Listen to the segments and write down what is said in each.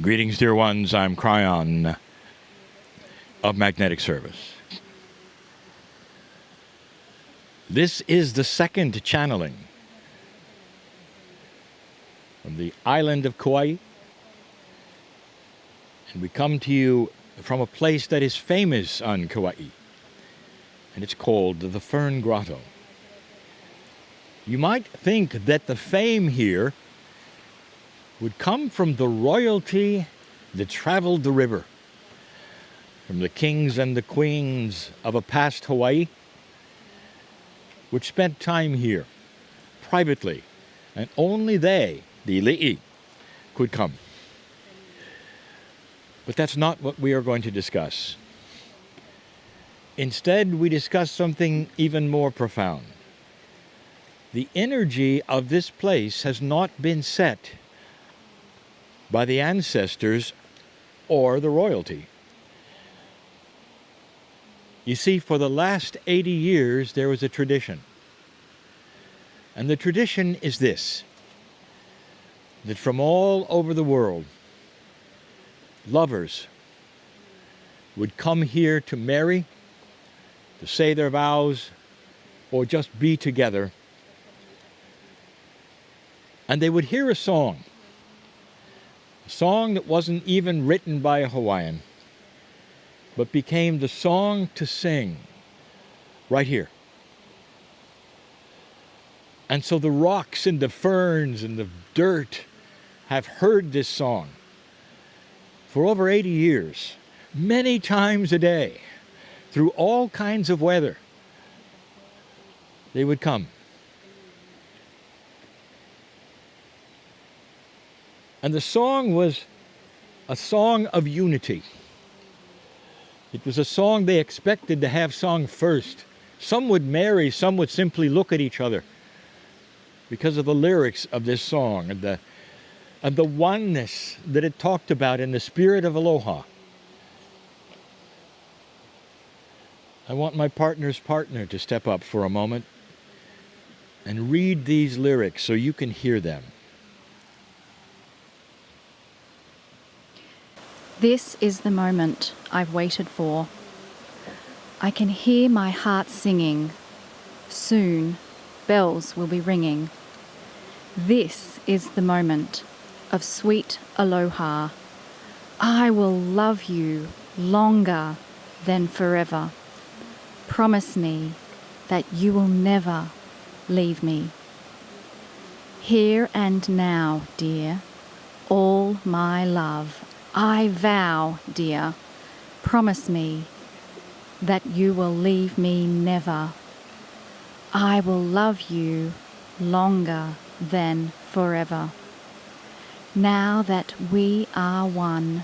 Greetings, dear ones. I'm Kryon of Magnetic Service. This is the second channeling from the island of Kauai. And we come to you from a place that is famous on Kauai. And it's called the Fern Grotto. You might think that the fame here would come from the royalty that traveled the river, from the kings and the queens of a past Hawaii, which spent time here privately, and only they, the Li'i, could come. But that's not what we are going to discuss. Instead, we discuss something even more profound. The energy of this place has not been set by the ancestors or the royalty. You see, for the last 80 years, there was a tradition. And the tradition is this, that from all over the world, lovers would come here to marry, to say their vows, or just be together. And they would hear a song that wasn't even written by a Hawaiian, but became the song to sing right here. And so the rocks and the ferns and the dirt have heard this song for over 80 years, many times a day, through all kinds of weather. They would come. And the song was a song of unity. It was a song they expected to have sung first. Some would marry, some would simply look at each other because of the lyrics of this song and the oneness that it talked about in the spirit of aloha. I want my partner's partner to step up for a moment and read these lyrics so you can hear them. This is the moment I've waited for. I can hear my heart singing. Soon, bells will be ringing. This is the moment of sweet aloha. I will love you longer than forever. Promise me that you will never leave me. Here and now, dear, all my love. I vow, dear, promise me that you will leave me never. I will love you longer than forever. Now that we are one,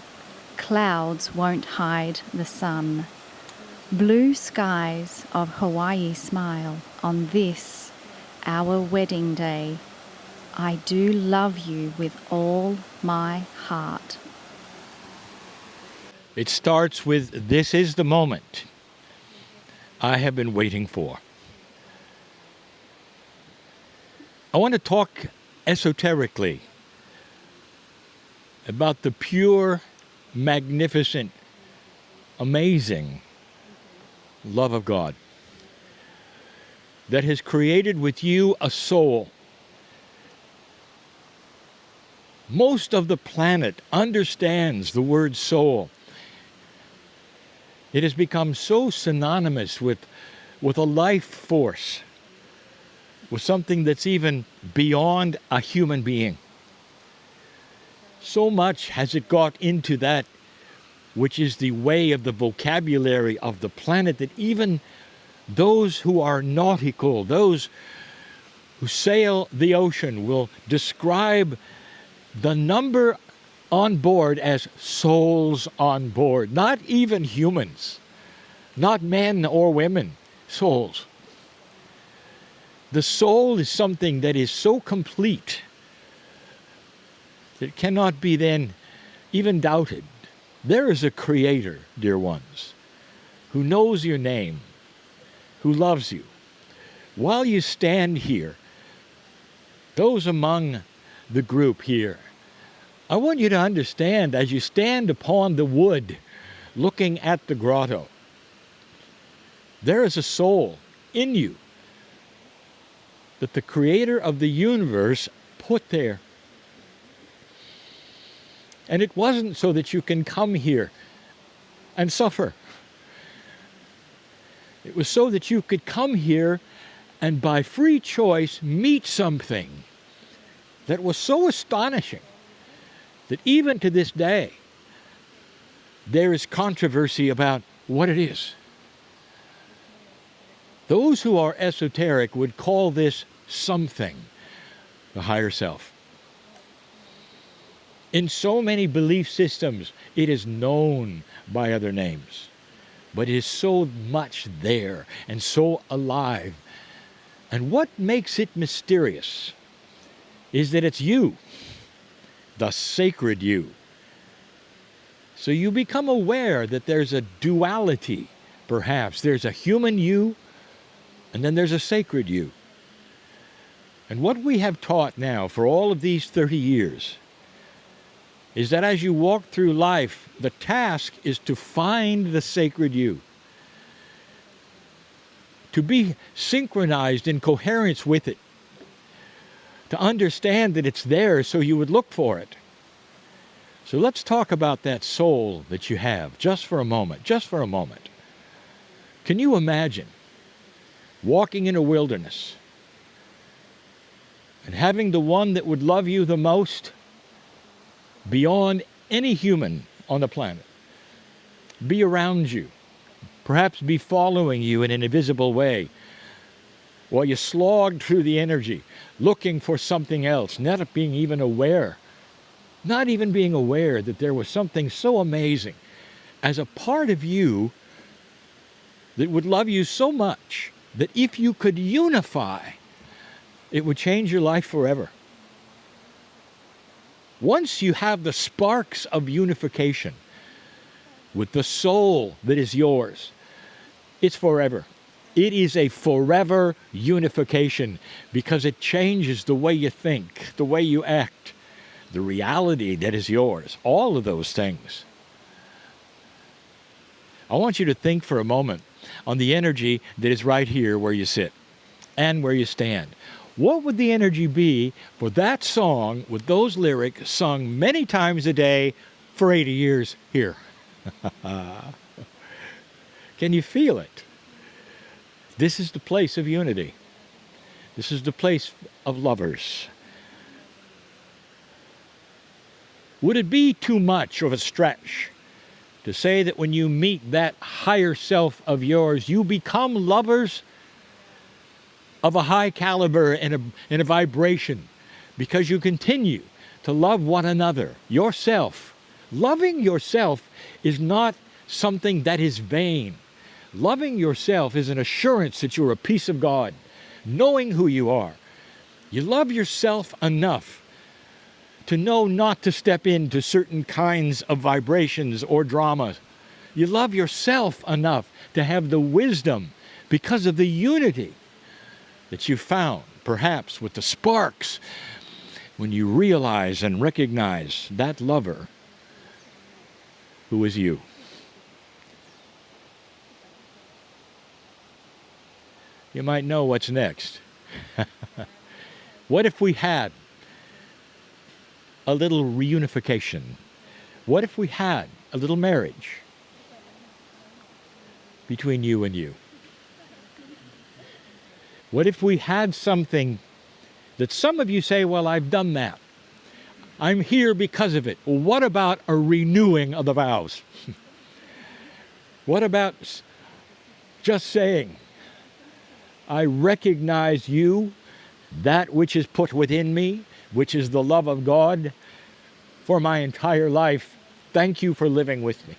clouds won't hide the sun. Blue skies of Hawaii smile on this, our wedding day. I do love you with all my heart. It starts with, "This is the moment I have been waiting for." I want to talk esoterically about the pure, magnificent, amazing love of God that has created with you a soul. Most of the planet understands the word soul. It has become so synonymous with a life force, with something that's even beyond a human being. So much has it got into that which is the way of the vocabulary of the planet that even those who are nautical, those who sail the ocean, will describe the number on board as souls on board. Not even humans, not men or women, souls. The soul is something that is so complete that it cannot be then even doubted. There is a creator, dear ones, who knows your name, who loves you. While you stand here, those among the group here I want you to understand, as you stand upon the wood looking at the grotto, there is a soul in you that the Creator of the universe put there. And it wasn't so that you can come here and suffer. It was so that you could come here and by free choice meet something that was so astonishing that even to this day there is controversy about what it is. Those who are esoteric would call this something, the higher self. In so many belief systems, it is known by other names, but it is so much there and so alive. And what makes it mysterious is that it's you, the sacred you. So you become aware that there's a duality, perhaps. There's a human you, and then there's a sacred you. And what we have taught now for all of these 30 years is that as you walk through life, the task is to find the sacred you, to be synchronized in coherence with it, to understand that it's there so you would look for it. So let's talk about that soul that you have just for a moment, just for a moment. Can you imagine walking in a wilderness and having the one that would love you the most beyond any human on the planet be around you, perhaps be following you in an invisible way, while you slogged through the energy, looking for something else, not being even aware that there was something so amazing as a part of you that would love you so much that if you could unify, it would change your life forever. Once you have the sparks of unification with the soul that is yours, it's forever. It is a forever unification because it changes the way you think, the way you act, the reality that is yours, all of those things. I want you to think for a moment on the energy that is right here where you sit and where you stand. What would the energy be for that song with those lyrics sung many times a day for 80 years here? Can you feel it? This is the place of unity. This is the place of lovers. Would it be too much of a stretch to say that when you meet that higher self of yours, you become lovers of a high caliber and a vibration because you continue to love one another, yourself? Loving yourself is not something that is vain. Loving yourself is an assurance that you're a piece of God, knowing who you are. You love yourself enough to know not to step into certain kinds of vibrations or dramas. You love yourself enough to have the wisdom because of the unity that you found, perhaps with the sparks, when you realize and recognize that lover who is you. You might know what's next. What if we had a little reunification? What if we had a little marriage between you and you? What if we had something that some of you say, well, I've done that. I'm here because of it. Well, what about a renewing of the vows? What about just saying, I recognize you, that which is put within me, which is the love of God for my entire life. Thank you for living with me.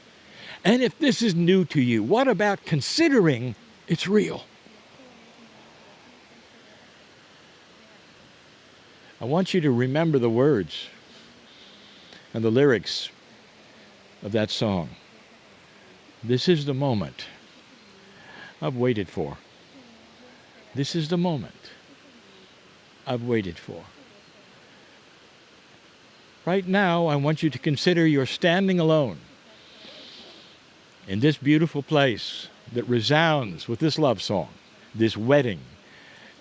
And if this is new to you, what about considering it's real? I want you to remember the words and the lyrics of that song. This is the moment I've waited for. This is the moment I've waited for. Right now, I want you to consider you're standing alone in this beautiful place that resounds with this love song, this wedding,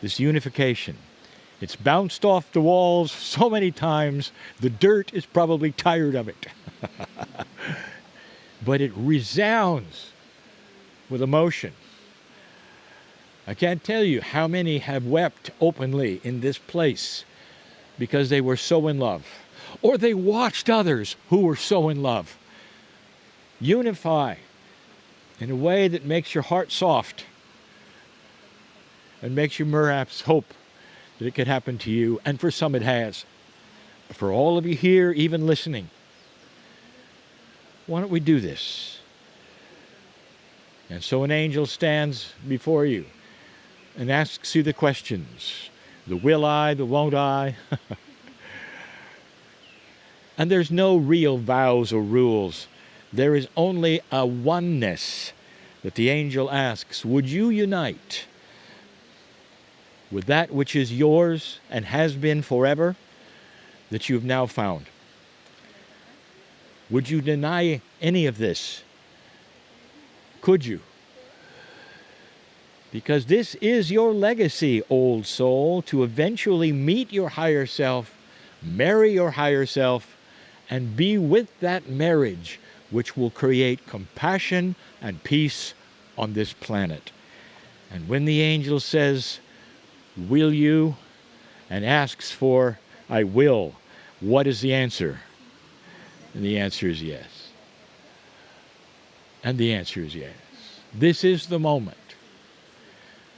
this unification. It's bounced off the walls so many times, the dirt is probably tired of it. But it resounds with emotion. I can't tell you how many have wept openly in this place because they were so in love, or they watched others who were so in love unify in a way that makes your heart soft and makes you perhaps hope that it could happen to you, and for some it has. For all of you here, even listening, why don't we do this? And so an angel stands before you and asks you the questions, the will I, the won't I. And there's no real vows or rules. There is only a oneness that the angel asks. Would you unite with that which is yours and has been forever, that you've now found? Would you deny any of this? Could you? Because this is your legacy, old soul, to eventually meet your higher self, marry your higher self, and be with that marriage which will create compassion and peace on this planet. And when the angel says, will you, and asks for, I will, what is the answer? And the answer is yes. And the answer is yes. This is the moment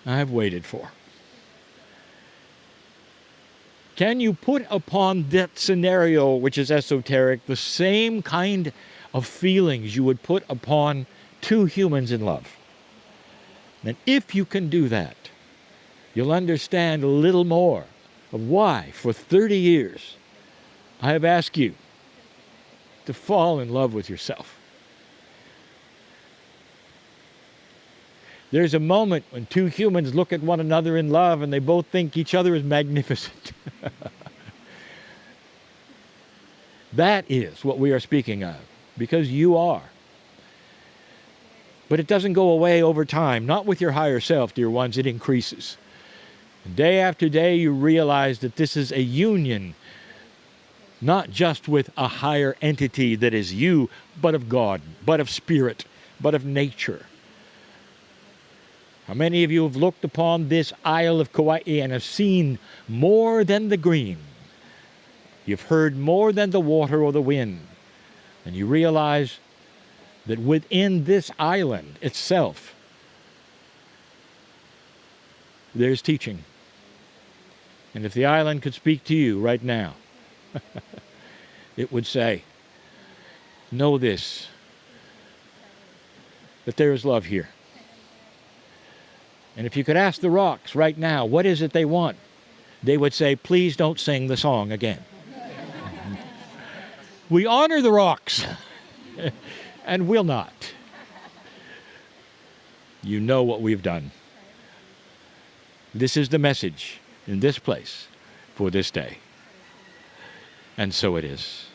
I've waited for. Can you put upon that scenario, which is esoteric, the same kind of feelings you would put upon two humans in love? And if you can do that, you'll understand a little more of why, for 30 years, I have asked you to fall in love with yourself. There's a moment when two humans look at one another in love and they both think each other is magnificent. That is what we are speaking of, because you are. But it doesn't go away over time, not with your higher self, dear ones, it increases. And day after day you realize that this is a union, not just with a higher entity that is you, but of God, but of spirit, but of nature. How many of you have looked upon this isle of Kauai and have seen more than the green? You've heard more than the water or the wind. And you realize that within this island itself, there's teaching. And if the island could speak to you right now, it would say, know this, that there is love here. And if you could ask the rocks right now, what is it they want? They would say, please don't sing the song again. We honor the rocks, and will not. You know what we've done. This is the message in this place for this day. And so it is.